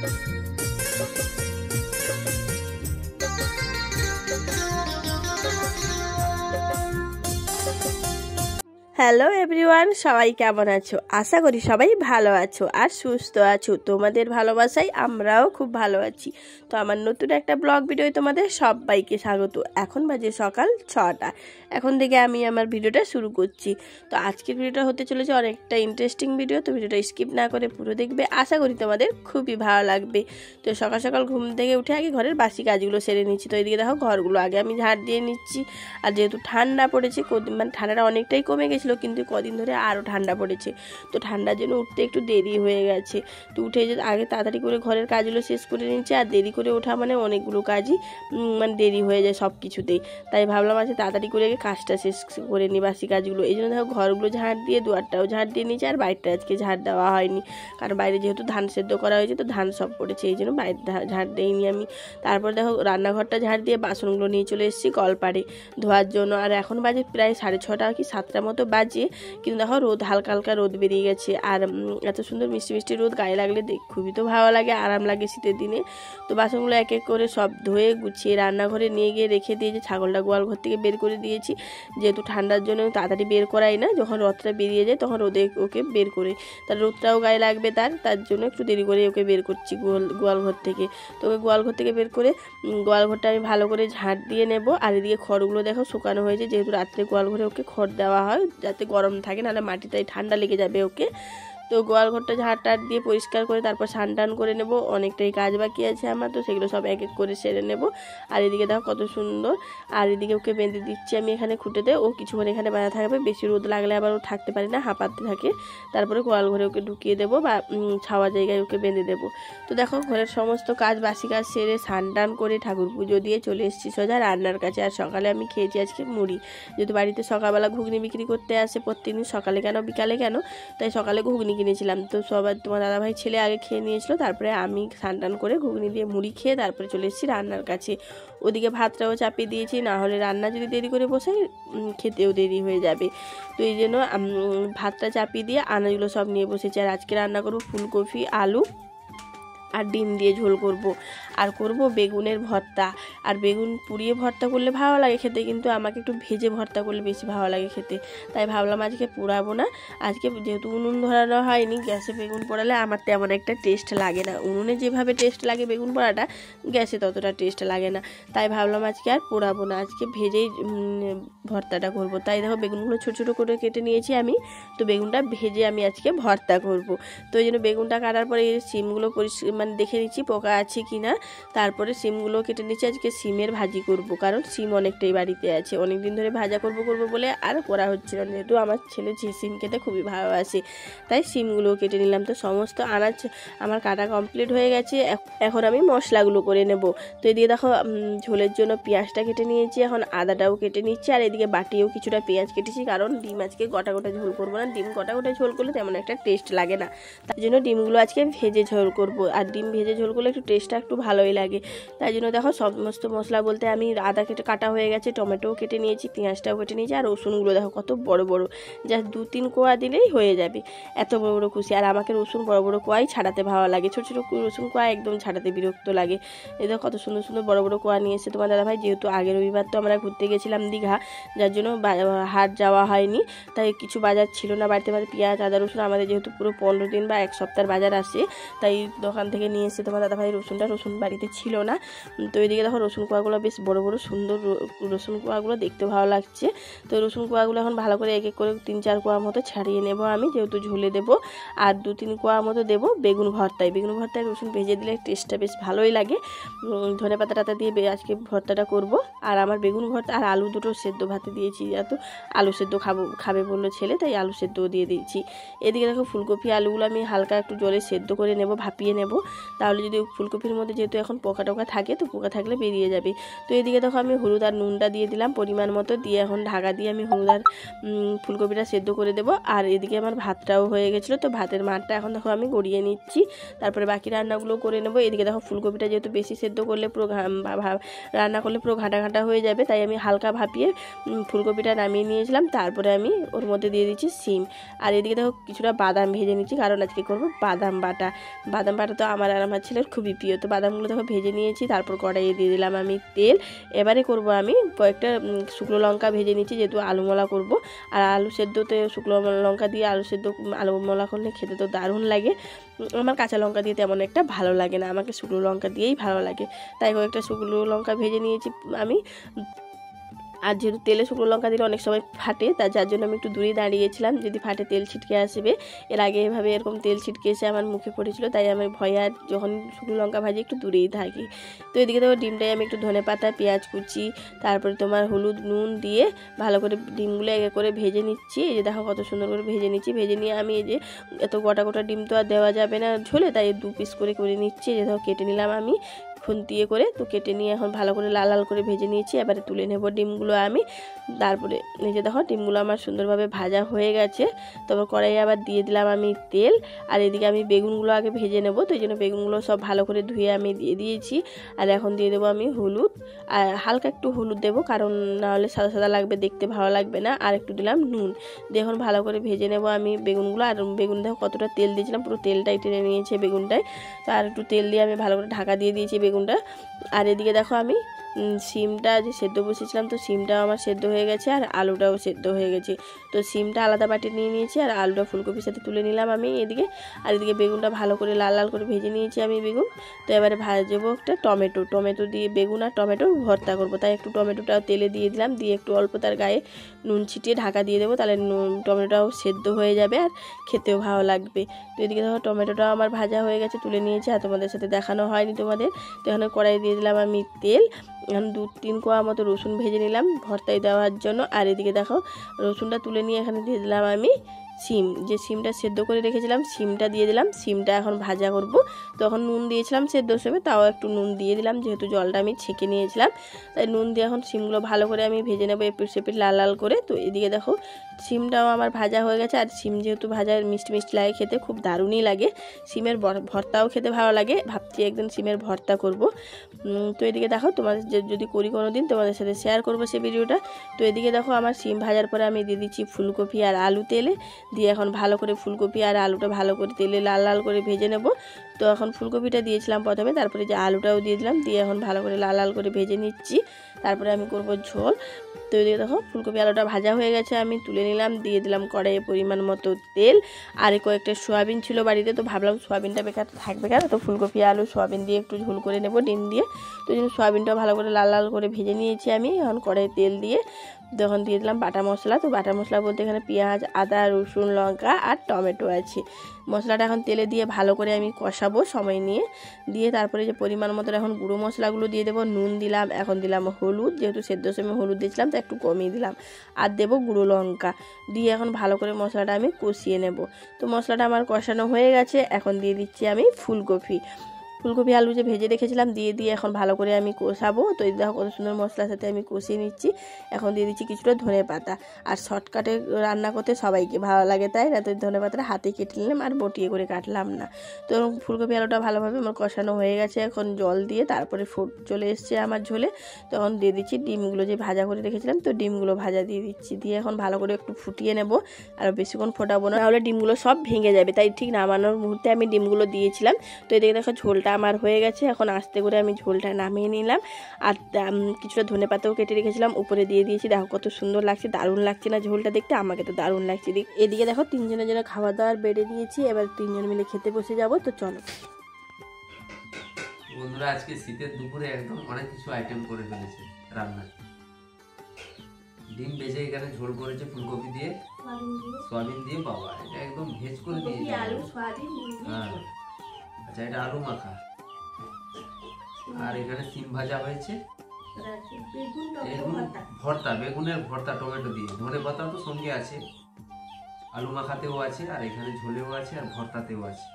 Hello everyone, সবাই কেমন আছো? আশা করি সবাই ভালো আছো আর সুস্থ আছো। তোমাদের ভালোবাসায় আমরাও খুব ভালো আছি। তো আমার নতুন একটা ব্লগ ভিডিও তোমাদের সবাইকে স্বাগত। এখন বাজে সকাল 6টা। এখন থেকে আমি আমার ভিডিওটা শুরু করছি। তো আজকের ভিডিওটা হতে চলেছে অনেকটা ইন্টারেস্টিং ভিডিও। তো ভিডিওটা স্কিপ না করে পুরো দেখবে, আশা করি তোমাদের খুবই ভালো লাগবে। তো সকাল সকাল ঘুম থেকে উঠে আগে ঘরের বাসি কাজগুলো সেরে নিচ্ছি। তো এদিকে দেখো ঘরগুলো আগে আমি ঝাড় দিয়ে নিচ্ছি। আর যেহেতু ঠান্ডা পড়েছে, মানে ঠান্ডাটা অনেকটাই কমে গেছিলো, কিন্তু কদিন ধরে আরও ঠান্ডা পড়েছে। তো ঠান্ডার জন্য উঠতে একটু দেরি হয়ে গেছে। তো উঠে যে আগে তাড়াতাড়ি করে ঘরের কাজগুলো শেষ করে নিচ্ছে। আর দেরি করে ওঠা মানে অনেকগুলো কাজই মানে দেরি হয়ে যায় সব কিছুতেই। তাই ভাবলাম আজকে তাড়াতাড়ি করে কাজটা শেষ করে নিই, বাসি কাজগুলো। এই জন্য দেখো ঘরগুলো ঝাড় দিয়ে দুয়ারটাও ঝাড় দিয়ে নিয়েছি। আর বাইরটা আজকে ঝাড় দেওয়া হয়নি, কারণ বাইরে যেহেতু ধান সেদ্ধ করা হয়েছে, তো ধান সব পড়েছে, এই জন্য বাইরে ঝাড় দিইনি আমি। তারপর দেখো রান্নাঘরটা ঝাড় দিয়ে বাসনগুলো নিয়ে চলে এসেছি কলপাড়ে ধোয়ার জন্য। আর এখন বাজে প্রায় 6:30 কি 7টার মতো বাজে, কিন্তু দেখো রোদ হালকা হালকা রোদ বেরিয়ে গেছে। আর এত সুন্দর মিষ্টি মিষ্টি রোদ গায়ে লাগলে খুবই তো ভালো লাগে, আরাম লাগে শীতের দিনে। তো বাসনগুলো এক এক করে সব ধুয়ে গুছিয়ে রান্নাঘরে নিয়ে গিয়ে রেখে দিয়েছি। ছাগলটা গোয়াল ঘর থেকে বের করে দিয়েছি, যেহেতু ঠান্ডার জন্য তাড়াতাড়ি বের করাই না। যখন রোদটা বেরিয়ে যায় তখন রোদে ওকে বের করে, তার রোদটাও গায়ে লাগবে তার জন্য একটু দেরি করে ওকে বের করছি গোয়াল ঘর থেকে। তো ওকে গোয়াল ঘর থেকে বের করে গোয়াল ঘরটা আমি ভালো করে ঝাঁট দিয়ে নেব। আর এদিকে খড়গুলো দেখো শুকানো হয়েছে, যেহেতু রাত্রে গোয়াল ঘরে ওকে খড় দেওয়া হয় যাতে গরম থাকে, নাহলে মাটিটাই ঠান্ডা লেগে যাবে ওকে। তো গোয়াল ঘরটা ঝাড় টাড় দিয়ে পরিষ্কার করে তারপর স্নান টান করে নেব। অনেকটাই কাজ বাকি আছে আমার, তো সেগুলো সব এক এক করে সেরে নেব। আর এদিকে দেখো কত সুন্দর। আর এদিকে ওকে বেঁধে দিচ্ছি আমি এখানে খুঁটেতে। ও কিছুক্ষণ এখানে বাঁধা থাকবে, বেশি রোদ লাগলে আবার ও থাকতে পারে না, হাঁপাতে থাকে। তারপরে গোয়াল ঘরে ওকে ঢুকিয়ে দেবো বা ছাওয়া জায়গায় ওকে বেঁধে দেবো। তো দেখো ঘরের সমস্ত কাজ বাসি কাজ সেরে স্নান টান করে ঠাকুর পুজো দিয়ে চলে এসেছি সোজা রান্নার কাছে। আর সকালে আমি খেয়েছি আজকে মুড়ি, যেহেতু বাড়িতে সকালবেলা ঘুগনি বিক্রি করতে আসে প্রত্যেকদিন, সকালে কেন বিকালে কেন, তাই সকালে ঘুগনি কিনেছিলাম। তো সবার তোমার দাদাভাই ছেলে আগে খেয়ে নিয়েছিল, তারপরে আমি স্নান টান করে ঘুগনি দিয়ে মুড়ি খেয়ে তারপরে চলে এসেছি রান্নার কাছে। ওদিকে ভাতটাও চাপিয়ে দিয়েছি, না হলে রান্না যদি দেরি করে বসে খেতেও দেরি হয়ে যাবে। তো এই জন্য ভাতটা চাপিয়ে দিয়ে আনাজগুলো সব নিয়ে বসেছি। আর আজকে রান্না করবো ফুলকপি, আলু আর ডিম দিয়ে ঝোল করব। আর করব বেগুনের ভর্তা। আর বেগুন পুড়িয়ে ভর্তা করলে ভালো লাগে খেতে, কিন্তু আমাকে একটু ভেজে ভর্তা করলে বেশি ভালো লাগে খেতে। তাই ভাবলাম আজকে পোড়াবো না। আজকে যেহেতু উনুন ধরানো হয়নি, গ্যাসে বেগুন পোড়ালে আমার তেমন একটা টেস্ট লাগে না। উনুনে যেভাবে টেস্ট লাগে বেগুন পোড়াটা, গ্যাসে ততটা টেস্ট লাগে না। তাই ভাবলাম আজকে আর পোড়াবো না, আজকে ভেজেই ভর্তাটা করব। তাই দেখো বেগুনগুলো ছোটো ছোটো করে কেটে নিয়েছি আমি। তো বেগুনটা ভেজে আমি আজকে ভর্তা করব। তো এই জন্য বেগুনটা কাটার পরে এই সিমগুলো মানে দেখে নিচ্ছি পোকা আছে কি না। তারপরে সিমগুলো কেটে নিচ্ছি। আজকে সিমের ভাজি করব, কারণ সিম অনেকটাই বাড়িতে আছে, অনেকদিন ধরে ভাজা করব বলে আর করা হচ্ছিল না, যেহেতু আমার ছেলে সিম খেতে খুবই ভালোবাসে, তাই সিমগুলো কেটে নিলাম। তো সমস্ত আনাজ আমার কাটা কমপ্লিট হয়ে গেছে, এখন আমি মশলাগুলো করে নেব। তো এদিকে দেখো ঝোলের জন্য পেঁয়াজটা কেটে নিয়েছি, এখন আদাটাও কেটে নিচ্ছি। আর এদিকে বাটিও কিছুটা পেঁয়াজ কেটেছি, কারণ ডিম আজকে গোটা গোটা ঝোল করবো না। ডিম গোটা গোটা ঝোল করলে তেমন একটা টেস্ট লাগে না, তাই জন্য ডিমগুলো আজকে ভেজে ঝোল করব। আর ডিম ভেজে ঝোল করলে একটু টেস্টটা একটু ভালোই লাগে। তাই জন্য দেখো সমস্ত মশলা বলতে আমি আদা কাটা হয়ে গেছে, টমেটোও কেটে নিয়েছি, পেঁয়াজটাও কেটে নিয়েছি। আর রসুনগুলো দেখো কত বড় বড়, জাস্ট 2-3 কোয়া দিলেই হয়ে যাবে, এত বড় বড় কুচি। আর আমাকে রসুন বড় বড় কোয়াই ছাড়াতে ভালো লাগে, ছোটো ছোটো রসুন কোয়া একদম ছাড়াতে বিরক্ত লাগে। এই দেখো কত সুন্দর সুন্দর বড় বড় কোয়া নিয়ে এসে তোমার দাদাভাই। যেহেতু আগের রবিবার তো আমরা ঘুরতে গেছিলাম দীঘা, যার জন্য হাট যাওয়া হয়নি, তাই কিছু বাজার ছিল না বাড়িতে। পেঁয়াজ আদা রসুন আমাদের যেহেতু পুরো 15 দিন বা 1 সপ্তাহের বাজার আসে, তাই দোকান থেকে নিয়ে এসে তোমার দাদাভাই রসুন বাড়িতে ছিল না। তো এদিকে দেখো রসুন কোয়াগুলো বেশ বড় বড় সুন্দর রসুন কোয়াগুলো দেখতে ভালো লাগছে। তো রসুন কোয়াগুলো এখন ভালো করে এক এক করে 3-4 কোয়া মতো ছাড়িয়ে নেব আমি, যেহেতু ঝোলে দেবো। আর 2-3 কোয়া মতো দেবো বেগুন ভর্তায়। বেগুন ভর্তায় রসুন ভেজে দিলে টেস্টটা বেশ ভালোই লাগে। ধনেপাতা টাতা দিয়ে আজকে ভর্তাটা করব। আর আমার বেগুন ভর্তা আর আলু দুটো সেদ্ধ ভাতে দিয়েছি, এত আলু সেদ্ধ খাবে বললো ছেলে, তাই আলু সেদ্ধও দিয়ে দিয়েছি। এদিকে দেখো ফুলকপি আলুগুলো আমি হালকা একটু জলে সেদ্ধ করে নেব, ভাপিয়ে নেব, তাহলে যদি ফুলকপির মধ্যে যেহেতু এখন পোকা টোকা থাকে, তো পোকা থাকলে বেরিয়ে যাবে। তো এদিকে দেখো আমি হলুদ আর নুনটা দিয়ে দিলাম পরিমাণ মতো, দিয়ে এখন ঢাকা দিয়ে আমি হলুদ আর ফুলকপিটা সেদ্ধ করে দেবো। আর এদিকে আমার ভাতটাও হয়ে গেছিলো, তো ভাতের মাঠটা এখন দেখো আমি গড়িয়ে নিচ্ছি, তারপরে বাকি রান্নাগুলো করে নেব। এদিকে দেখো ফুলকপিটা যেহেতু বেশি সেদ্ধ করলে পুরো রান্না করলে পুরো ঘাটা ঘাটা হয়ে যাবে, তাই আমি হালকা ভাপিয়ে ফুলকপিটা নামিয়ে নিয়েছিলাম। তারপরে আমি ওর মধ্যে দিয়ে দিচ্ছি সিম। আর এদিকে দেখো কিছুটা বাদাম ভেজে নিচ্ছি, কারণ আজকে করবো বাদাম বাটা। তো আমার আর আমার ছেলের খুবই প্রিয়। তো বাদামগুলো দেখো ভেজে নিয়েছি, তারপর কড়াইয়ে দিয়ে দিলাম আমি তেল। এবারে করব আমি কয়েকটা শুকনো লঙ্কা ভেজে নিচ্ছি, যেহেতু আলু মলা করব। আর আলু সেদ্ধতে শুকনো লঙ্কা দিয়ে আলু সেদ্ধ আলু মলা করলে খেতে তো দারুণ লাগে। আমার কাঁচা লঙ্কা দিয়ে তেমন একটা ভালো লাগে না, আমাকে শুকনো লঙ্কা দিয়েই ভালো লাগে। তাই কয়েকটা শুকনো লঙ্কা ভেজে নিয়েছি আমি। আর যেহেতু তেলে শুকনো লঙ্কা দিলে অনেক সময় ফাটে, যার জন্য আমি একটু দূরে দাঁড়িয়েছিলাম, যদি ফাটে তেল ছিটকে আসবে। এর আগে এভাবে এরকম তেল ছিটকে এসে আমার মুখে পড়েছিল, তাই আমি ভয় আর যখন শুকনো লঙ্কা ভাজি একটু দূরেই থাকি। তো এদিকে দেখো ডিমটাই আমি একটু ধনেপাতা, পেঁয়াজ কুচি, তারপরে তোমার হলুদ নুন দিয়ে ভালো করে ডিমগুলো এক করে ভেজে নিচ্ছি। এই যে দেখো কত সুন্দর করে ভেজে নিচ্ছি। ভেজে নিয়ে আমি এই যে এত গোটা গোটা ডিম তো আর দেওয়া যাবে না ঝোলে, তাই 2 পিস করে নিচ্ছি। এই যে দেখো কেটে নিলাম আমি খুন্তিয়ে করে। তো কেটে নিয়ে এখন ভালো করে লাল লাল করে ভেজে নিয়েছি। এবারে তুলে নেব ডিমগুলো আমি। তারপরে নিজে দেখো ডিমগুলো আমার সুন্দরভাবে ভাজা হয়ে গেছে। তারপর কড়াইয়ে আবার দিয়ে দিলাম আমি তেল। আর এদিকে আমি বেগুনগুলো আগে ভেজে নেব, তো এই জন্য বেগুনগুলো সব ভালো করে ধুয়ে আমি দিয়ে দিয়েছি। আর এখন দিয়ে দেবো আমি হলুদ, আর হালকা একটু হলুদ দেবো, কারণ নাহলে সাদা সাদা লাগবে, দেখতে ভালো লাগবে না। আর একটু দিলাম নুন দিয়ে এখন ভালো করে ভেজে নেব আমি বেগুনগুলো। আর বেগুন দেখো কতটা তেল দিয়েছিলাম, পুরো তেলটাই টেনে নিয়েছে বেগুনটায়। তো আর একটু তেল দিয়ে আমি ভালো করে ঢাকা দিয়ে দিয়েছি বেগুনটা। আর এদিকে দেখো আমি সিমটা যে সেদ্ধ বসেছিলাম, তো সিমটাও আমার সেদ্ধ হয়ে গেছে আর আলুটাও সেদ্ধ হয়ে গেছে। তো সিমটা আলাদা বাটি নিয়ে নিয়েছি আর আলুটা ফুলকপির সাথে তুলে নিলাম আমি এদিকে। আর এদিকে বেগুনটা ভালো করে লাল লাল করে ভেজে নিয়েছি আমি বেগুন। তো এবারে ভাজবো একটা টমেটো দিয়ে বেগুন আর টমেটো ভর্তা করবো, তাই একটু টমেটোটাও তেলে দিয়ে দিলাম, দিয়ে একটু অল্প তার গায়ে নুন ছিটিয়ে ঢাকা দিয়ে দেবো, তাহলে টমেটোটাও সেদ্ধ হয়ে যাবে আর খেতেও ভালো লাগবে। তো এদিকে দেখো টমেটোটাও আমার ভাজা হয়ে গেছে, তুলে নিয়েছি। আর তোমাদের সাথে দেখানো হয়নি তোমাদের। তো এখানে কড়াই দিয়ে দিলাম আমি তেল। এখন 2-3 কোয়া মতো রসুন ভেজে নিলাম ভর্তায় দেওয়ার জন্য। আর এদিকে দেখো রসুনটা তুলে নিয়ে এখানে দিয়ে দিলাম আমি সিম, যে সিমটা সেদ্ধ করে রেখেছিলাম সিমটা দিয়ে দিলাম। সিমটা এখন ভাজা করব। তো এখন নুন দিয়েছিলাম সেদ্ধ সময়, তাও একটু নুন দিয়ে দিলাম, যেহেতু জলটা আমি ছেঁকে নিয়েছিলাম। তাই নুন দিয়ে এখন সিমগুলো ভালো করে আমি ভেজে নেবো এপিট সেপিট লাল লাল করে। তো এদিকে দেখো সিমটাও আমার ভাজা হয়ে গেছে। আর সিম যেহেতু ভাজা মিষ্টি মিষ্টি লাগে খেতে, খুব দারুণই লাগে। সিমের ভর্তাও খেতে ভালো লাগে, ভাবছি একদিন সিমের ভর্তা করব। তো এদিকে দেখো তোমাদের যদি করি কোনো দিন তোমাদের সাথে শেয়ার করবো সেই ভিডিওটা। তো এদিকে দেখো আমার সিম ভাজার পরে আমি দিয়ে দিচ্ছি ফুলকপি আর আলু তেলে দিয়ে। এখন ভালো করে ফুলকপি আর আলুটা ভালো করে তেলে লাল লাল করে ভেজে নেব। তো এখন ফুলকপিটা দিয়েছিলাম প্রথমে, তারপরে যে আলুটাও দিয়ে দিলাম, দিয়ে এখন ভালো করে লাল লাল করে ভেজে নিচ্ছি। তারপরে আমি করব ঝোল। তো এদিকে দেখো ফুলকপি আলুটা ভাজা হয়ে গেছে, আমি তুলে নিলাম, দিয়ে দিলাম কড়াইয়ে পরিমাণ মতো তেল। আর কয়েকটা সোয়াবিন ছিল বাড়িতে, তো ভাবলাম সোয়াবিনটা বেকার থাকবে কেন, তো ফুলকপি আলু সোয়াবিন দিয়ে একটু ঝোল করে নেব ডিম দিয়ে। তো এই জন্য সোয়াবিনটা ভালো করে লাল লাল করে ভেজে নিয়েছি আমি। এখন কড়াইয়ে তেল দিয়ে তখন দিয়ে দিলাম বাটা মশলা। তো বাটা মশলা বলতে এখানে পেঁয়াজ, আদা, রসুন, লঙ্কা আর টমেটো আছে। মশলাটা এখন তেলে দিয়ে ভালো করে আমি কষাবো সময় নিয়ে। দিয়ে তারপরে যে পরিমাণ মতো এখন গুঁড়ো মশলাগুলো দিয়ে দেবো। নুন দিলাম, এখন দিলাম হলুদ, যেহেতু সেদ্ধ সময় হলুদ দিয়েছিলাম তো একটু কমিয়ে দিলাম। আর দেবো গুঁড়ো লঙ্কা দিয়ে এখন ভালো করে মশলাটা আমি কষিয়ে নেব। তো মশলাটা আমার কষানো হয়ে গেছে, এখন দিয়ে দিচ্ছি আমি ফুলকপি আলু যে ভেজে রেখেছিলাম দিয়ে এখন ভালো করে আমি কষাবো। তো এই দেখো কত সুন্দর মশলার সাথে আমি কষিয়ে নিচ্ছি। এখন দিয়ে দিচ্ছি কিছুটা ধনেপাতা। আর শর্টকাটে রান্না করতে সবাইকে ভালো লাগে, তাই না? তো ধনেপাতাটা হাতে কেটে নিলাম আর বটিয়ে করে কাটলাম না। তো ফুলকপি আলুটা ভালোভাবে আমার কষানো হয়ে গেছে, এখন জল দিয়ে তারপরে ফুট চলে এসছে আমার ঝোলে। তখন দিয়ে দিচ্ছি ডিমগুলো যে ভাজা করে রেখেছিলাম, তো ডিমগুলো ভাজা দিয়ে দিচ্ছি। দিয়ে এখন ভালো করে একটু ফুটিয়ে নেব, আর বেশিক্ষণ ফোটাবো না, তাহলে ডিমগুলো সব ভেঙে যাবে। তাই ঠিক নামানোর মুহূর্তে আমি ডিমগুলো দিয়েছিলাম। তো এদিকে দেখো ঝোলটা আমার হয়ে গেছে, এখন আস্তে করে আমি ঝোলটা নামিয়ে নিলাম। আর কিছুটা ধনেপাতাও কেটে রেখেছিলাম উপরে দিয়ে দিয়েছি। দেখো কত সুন্দর লাগছে, দারুণ লাগছে না ঝোলটা দেখতে? আমাকে তো দারুণ লাগছে। এদিকে দেখো 3 জনের জন্য খাওয়া দাওয়ার বেড়ে দিয়েছি, এবার 3 জন মিলে খেতে বসে যাবো। তো চলো বন্ধুরা, আজকে শীতের দুপুরে একদম অনেক কিছু আইটেম করে ফেলেছে রান্না। ডিম ভেজে এখানে ঝোল করেছে ফুলকপি দিয়ে, সয়াবিন দিয়ে। বাবা, এটা একদম ভেজ করে দিয়েছে। হ্যাঁ, আচ্ছা, এটা আলু মাখা। আর এখানে সিম ভাজা হয়েছে, ভর্তা, বেগুনের ভর্তা টমেটো দিয়ে। ধনেপাতাও তো সঙ্গে আছে, আলু মাখাতেও আছে, আর এখানে ঝোলেও আছে, আর ভর্তাতেও আছে।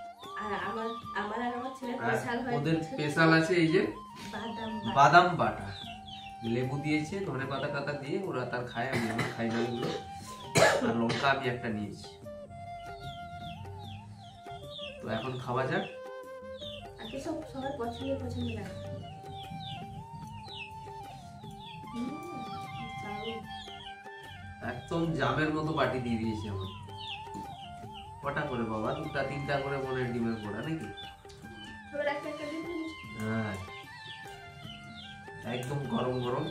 ওদের স্পেশাল আছে এই যে বাদাম বাটা, লেবু দিয়েছে, ধনেপাতা টাতা দিয়ে। ওরা তার খায়, আমি আমার খাই না এগুলো। আর লঙ্কা আমি একটা নিয়েছি। তো এখন খাওয়া যাক। একদম জামের মতো বাটি দিয়ে দিয়েছে আমার। কটা করে বাবা? 2-3টা করে মনে ডিমের পোড়া নাকি? একদম গরম গরম।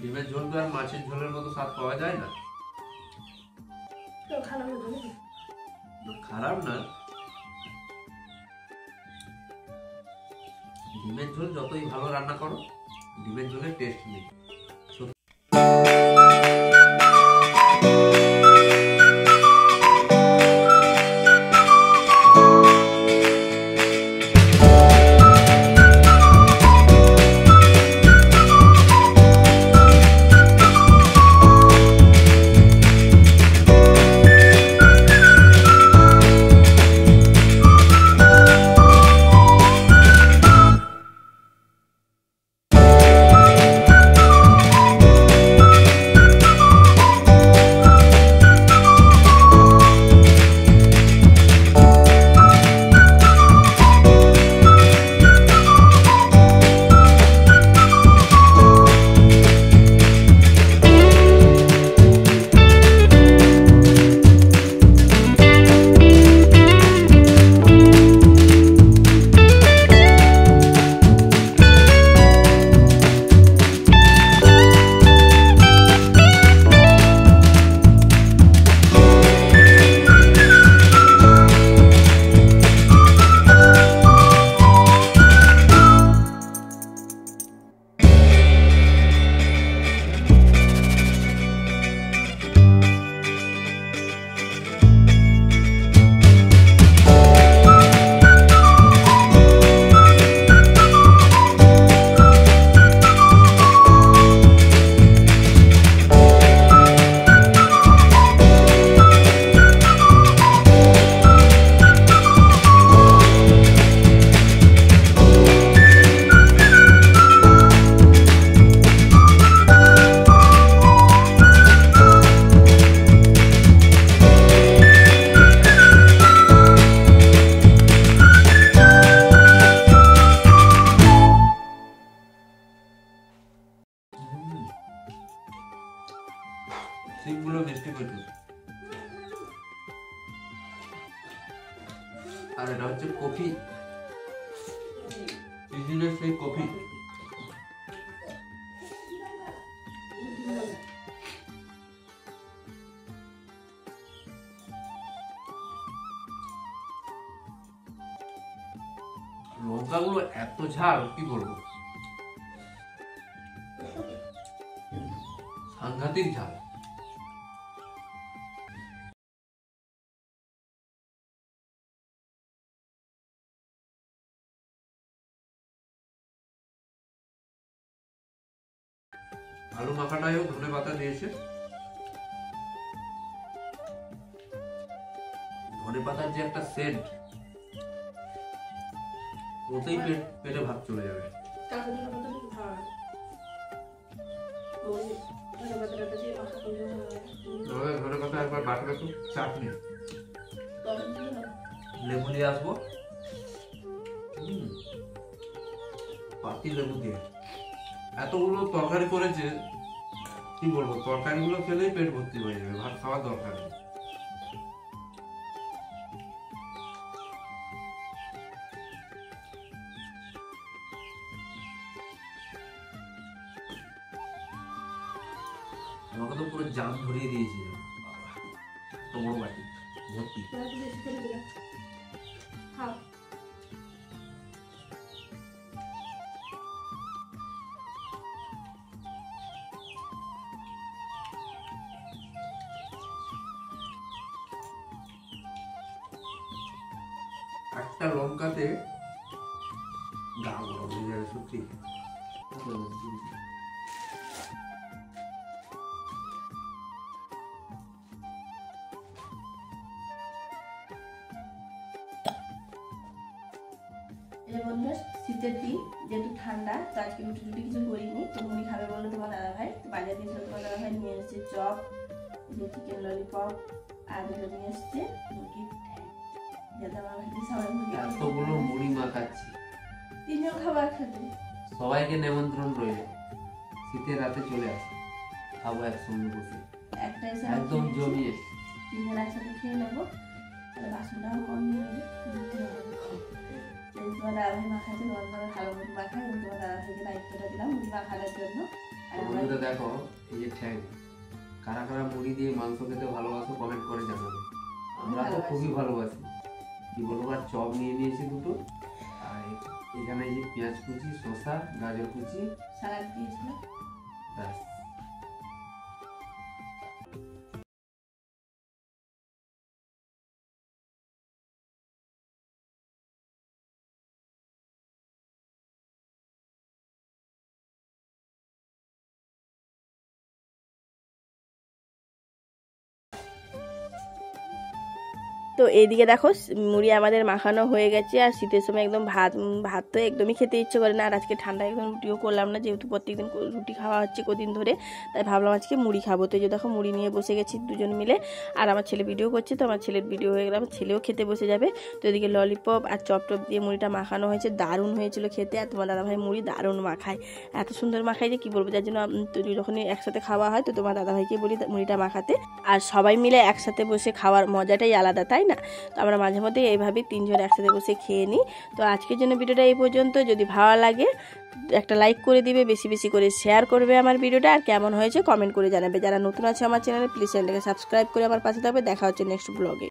ডিমের ঝোল তো আর মাছের ঝোলের মতো স্বাদ পাওয়া যায় না। খারাপ না, ডিমের ঝোল যতই ভালো রান্না করো ডিমের ঝোলের টেস্ট নেই। সিমগুলো মিষ্টি প্রচুর। আর এটা হচ্ছে কফি, সিজনের সেই কফি। লঙ্কাগুলো এত ঝাল কি বলবো, সাংঘাতিক ঝাল। আলু মাখাটায়ও ধনে পাতা দিয়েছে। ধনে পাতার যে একটা সেন্ট, ওতেই পেটে ভাত চলে যাবে। ধনে পাতা একবার বাটবে তো চাটনি, লেবু দিয়ে আসবো, পাতি লেবু দিয়ে। এতগুলো তরকারি করেছে কি বলবো, তরকারিগুলো খেলেই পেট ভর্তি হয়ে যাবে, ভাত খাওয়ার দরকার নেই। আমাকে তো পুরো জাম ভরিয়ে দিয়েছিল, তো বড় বাটি ভর্তি। একটা লঙ্কাতে গা গরম হয়ে যাবে সত্যি। শীতের দিন যেহেতু ঠান্ডা, তো আজকে রুটি টুটি কিছু করিনি, তো মুড়ি খাবে বললো তোমার দাদা ভাই, তো বাজার দিয়েছিল তোমার দাদা ভাই, নিয়ে এসছে চপ, যে চিকেন ললিপপ, আর নিয়ে এসছে মুরগি। এতগুলো মুড়ি মাখাচ্ছি, তিনজন খাবার খেতে, সবাইকে নেমন্ত্রণ রইল। শীতের রাতে চলে আসে, খাবো একসঙ্গে বসে। একটা এসে একদম জমিয়ে তিনজন একসাথে খেয়ে নেবো। বাসনটাও কম নিয়ে নেবে, তোমার দাদাভাই মাখাচ্ছে, তোমার ভালো মতো মাখায়, এবং তোমার দাদাভাইকে দায়িত্বটা দিলাম মুড়ি মাখানোর জন্য। বন্ধুরা দেখো এই যে ঠ্যাং, কারা কারা মুড়ি দিয়ে মাংস খেতে ভালোবাসো কমেন্ট করে জানাবে। আমরা তো খুবই ভালোবাসি, কি বলবো। আর চপ নিয়ে নিয়েছি দুটো, আর এখানে যে পেঁয়াজ কুচি, শসা, গাজর কুচি, সালাদ দিয়েছিলাম, ব্যাস। তো এইদিকে দেখো মুড়ি আমাদের মাখানো হয়ে গেছে। আর শীতের সময় একদম ভাত তো একদমই খেতে ইচ্ছে করে না। আর আজকে ঠান্ডা একদম রুটিও করলাম না, যেহেতু প্রত্যেকদিন রুটি খাওয়া হচ্ছে কদিন ধরে, তাই ভাবলাম আজকে মুড়ি খাবো। তো এই যে দেখো মুড়ি নিয়ে বসে গেছি দুজন মিলে। আর আমার ছেলে ভিডিও করছে, তো আমার ছেলের ভিডিও হয়ে গেলে আমার ছেলেও খেতে বসে যাবে। তো এদিকে ললিপপ আর চপ দিয়ে মুড়িটা মাখানো হয়েছে, দারুণ হয়েছিল খেতে। আর তোমার দাদাভাই মুড়ি দারুণ মাখায়, এত সুন্দর মাখায় যে কী বলবো। যার জন্য যখনই একসাথে খাওয়া হয় তো তোমার দাদাভাইকে বলি মুড়িটা মাখাতে। আর সবাই মিলে একসাথে বসে খাওয়ার মজাটাই আলাদা, তাই না? তো আমরা মাঝে মধ্যে এইভাবেই তিনজন একসাথে বসে খেয়ে নিই। তো আজকের জন্য ভিডিওটা এই পর্যন্ত। যদি ভালো লাগে একটা লাইক করে দিবে, বেশি বেশি করে শেয়ার করবে আমার ভিডিওটা, আর কেমন হয়েছে কমেন্ট করে জানাবে। যারা নতুন আছে আমার চ্যানেলে প্লিজ চ্যানেলটাকে সাবস্ক্রাইব করে আমার পাশে থাকবে। দেখা হচ্ছে নেক্সট ব্লগে।